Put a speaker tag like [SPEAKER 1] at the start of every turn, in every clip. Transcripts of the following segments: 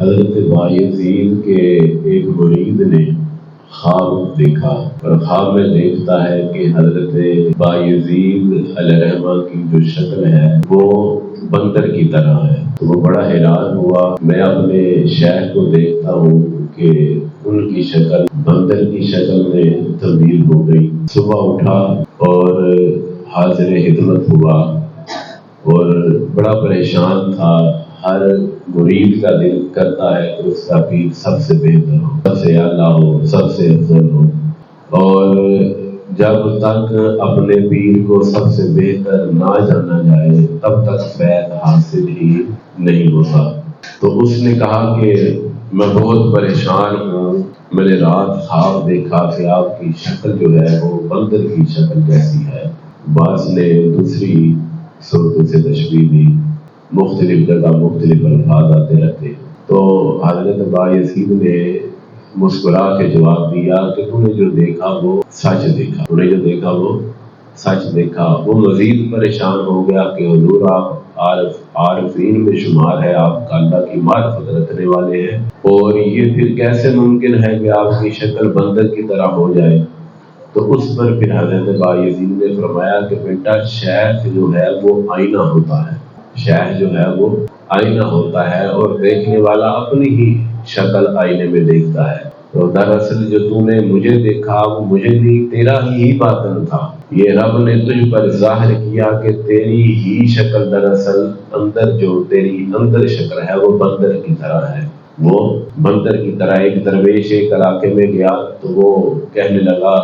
[SPEAKER 1] حضرت بایزید کے ایک مرید نے خواب دیکھا، اور خواب میں دیکھتا ہے کہ حضرت بایزید علیہ الرحمہ کی جو شکل ہے وہ بندر کی طرح ہے۔ تو وہ بڑا حیران ہوا، میں اپنے شیخ کو دیکھتا ہوں کہ ان کی شکل بندر کی شکل میں تبدیل ہو گئی۔ صبح اٹھا اور حاضر خدمت ہوا اور بڑا پریشان تھا۔ ہر مرید کا دل کرتا ہے کہ اس کا پیر سب سے بہتر ہو، سب سے اعلیٰ ہو، سب سے افضل ہو، اور جب تک اپنے پیر کو سب سے بہتر نہ جانا جائے تب تک فیض حاصل ہی نہیں ہوتا۔ تو اس نے کہا کہ میں بہت پریشان ہوں، میں نے رات خواب دیکھا کہ آپ کی شکل جو ہے وہ بندر کی شکل جیسی ہے۔ بعض نے دوسری صورتوں سے تشبیہ دی، مختلف جگہ مختلف الفاظ آتے رہتے ہیں۔ تو حضرت بایزید نے مسکرا کے جواب دیا کہ تم نے جو دیکھا وہ سچ دیکھا، تم نے جو دیکھا وہ سچ دیکھا۔ وہ مزید پریشان ہو گیا کہ حضور آپ عارفین میں شمار ہے، آپ کا اللہ کی معرفت رکھنے والے ہیں، اور یہ پھر کیسے ممکن ہے کہ آپ کی شکل بندر کی طرح ہو جائے؟ تو اس پر پھر حضرت بایزید نے فرمایا کہ بیٹا شیخ جو ہے وہ آئینہ ہوتا ہے، شیخ جو ہے وہ آئینہ ہوتا ہے، اور دیکھنے والا اپنی ہی شکل آئینے میں دیکھتا ہے۔ تو دراصل جو تو نے مجھے دیکھا وہ مجھے نہیں، تیرا ہی باطن تھا، یہ رب نے تجھ پر ظاہر کیا کہ تیری ہی شکل دراصل اندر جو تیری اندر شکل ہے وہ بندر کی طرح ہے، وہ بندر کی طرح۔ ایک درویش ایک علاقے میں گیا تو وہ کہنے لگا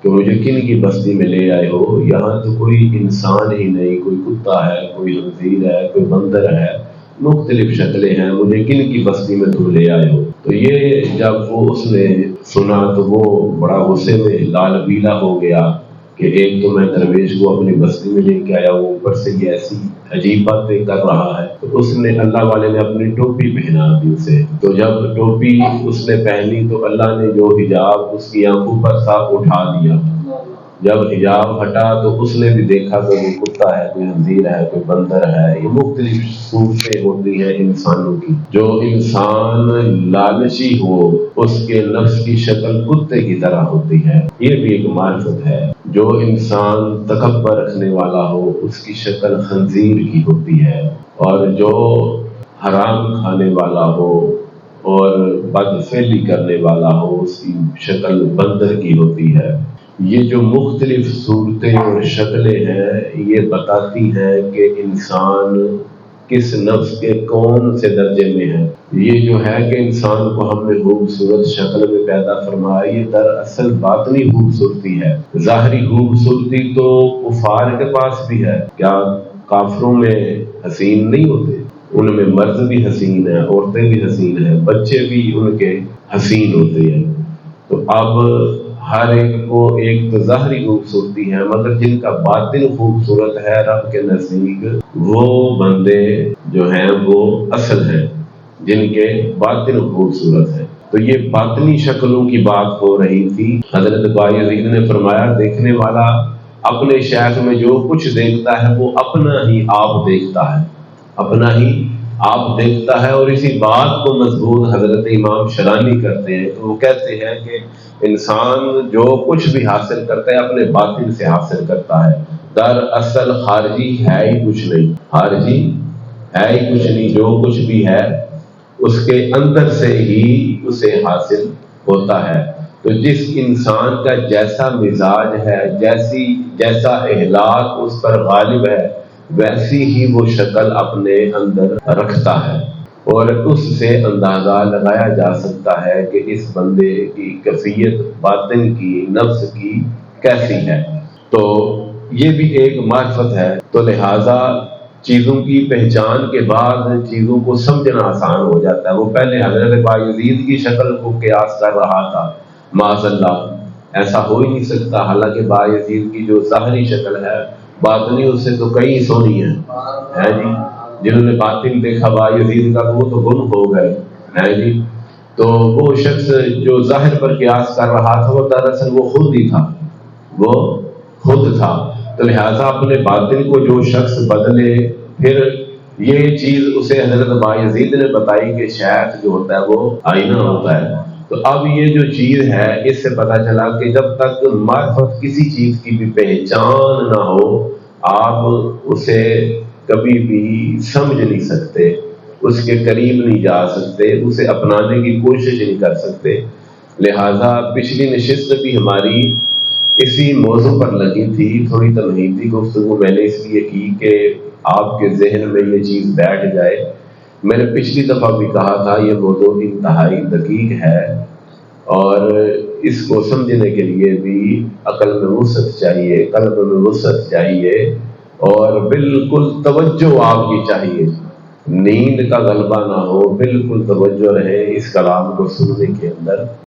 [SPEAKER 1] کہ مجھے کن کی بستی میں لے آئے ہو، یہاں تو کوئی انسان ہی نہیں، کوئی کتا ہے، کوئی خنزیر ہے، کوئی بندر ہے، مختلف شکلیں ہیں، مجھے کن کی بستی میں تم لے آئے ہو؟ تو یہ جب وہ اس نے سنا تو وہ بڑا غصے میں لال پیلا ہو گیا کہ ایک تو میں درویش کو اپنی بستی میں لے کے آیا ہوں، اوپر سے یہ ایسی عجیب باتیں کر رہا ہے۔ تو اس نے اللہ والے نے اپنی ٹوپی پہنا دی اسے۔ تو جب ٹوپی اس نے پہنی تو اللہ نے جو حجاب اس کی آنکھوں پر تھا اٹھا دیا۔ جب حجاب ہٹا تو اس نے بھی دیکھا کہ کوئی کتا ہے، کوئی خنزیر ہے، کوئی بندر ہے۔ یہ مختلف صورتیں ہوتی ہیں انسانوں کی۔ جو انسان لالچی ہو اس کے نفس کی شکل کتے کی طرح ہوتی ہے، یہ بھی ایک معرفت ہے۔ جو انسان تکبر رکھنے والا ہو اس کی شکل خنزیر کی ہوتی ہے، اور جو حرام کھانے والا ہو اور بدفعلی کرنے والا ہو اس کی شکل بندر کی ہوتی ہے۔ یہ جو مختلف صورتیں اور شکلیں ہیں یہ بتاتی ہیں کہ انسان کس نفس کے کون سے درجے میں ہے۔ یہ جو ہے کہ انسان کو ہم نے خوبصورت شکل میں پیدا فرمایا، یہ دراصل باطنی خوبصورتی ہے۔ ظاہری خوبصورتی تو کفار کے پاس بھی ہے، کیا کافروں میں حسین نہیں ہوتے؟ ان میں مرد بھی حسین ہیں، عورتیں بھی حسین ہیں، بچے بھی ان کے حسین ہوتے ہیں۔ تو اب ہر ایک کو ایک تو ظاہری خوبصورتی ہے، مگر جن کا باطن خوبصورت ہے رب کے نزدیک وہ بندے جو ہیں وہ اصل ہیں، جن کے باطن خوبصورت ہے۔ تو یہ باطنی شکلوں کی بات ہو رہی تھی۔ حضرت بایزید نے فرمایا دیکھنے والا اپنے شیخ میں جو کچھ دیکھتا ہے وہ اپنا ہی آپ دیکھتا ہے، اپنا ہی آپ دیکھتا ہے۔ اور اسی بات کو مضبوط حضرت امام شرانی کرتے ہیں، تو وہ کہتے ہیں کہ انسان جو کچھ بھی حاصل کرتا ہے اپنے باطن سے حاصل کرتا ہے، دراصل خارجی ہے ہی کچھ نہیں، خارجی ہے ہی کچھ نہیں، جو کچھ بھی ہے اس کے اندر سے ہی اسے حاصل ہوتا ہے۔ تو جس انسان کا جیسا مزاج ہے، جیسا اخلاق اس پر غالب ہے، ویسی ہی وہ شکل اپنے اندر رکھتا ہے، اور اس سے اندازہ لگایا جا سکتا ہے کہ اس بندے کی کیفیت باطن کی نفس کی کیسی ہے۔ تو یہ بھی ایک معرفت ہے۔ تو لہٰذا چیزوں کی پہچان کے بعد چیزوں کو سمجھنا آسان ہو جاتا ہے۔ وہ پہلے حضرت بایزید کی شکل کو قیاس کر رہا تھا، معاذ اللہ ایسا ہو ہی نہیں سکتا، حالانکہ بایزید کی جو ظاہری شکل ہے باطنی اس سے تو کئی سونی ہے جی۔ جنہوں نے باطن دیکھا بایزید کا وہ تو گم ہو گئے ہے جی۔ تو وہ شخص جو ظاہر پر قیاس کر رہا تھا وہ دراصل وہ خود ہی تھا، وہ خود تھا۔ تو لہٰذا اپنے باطن کو جو شخص بدلے پھر یہ چیز اسے حضرت بایزید نے بتائی کہ شیخ جو ہوتا ہے وہ آئینہ ہوتا ہے۔ تو اب یہ جو چیز ہے اس سے پتہ چلا کہ جب تک معرفت کسی چیز کی بھی پہچان نہ ہو آپ اسے کبھی بھی سمجھ نہیں سکتے، اس کے قریب نہیں جا سکتے، اسے اپنانے کی کوشش نہیں کر سکتے۔ لہٰذا پچھلی نشست بھی ہماری اسی موضوع پر لگی تھی، تھوڑی تمہیدی گفتگو میں نے اس لیے کی کہ آپ کے ذہن میں یہ چیز بیٹھ جائے۔ میں نے پچھلی دفعہ بھی کہا تھا یہ موضوع انتہائی دقیق ہے اور اس کو سمجھنے کے لیے بھی عقل میں وسعت چاہیے، قلب میں وسعت چاہیے اور بالکل توجہ آپ کی چاہیے، نیند کا غلبہ نہ ہو، بالکل توجہ رہے اس کلام کو سننے کے اندر۔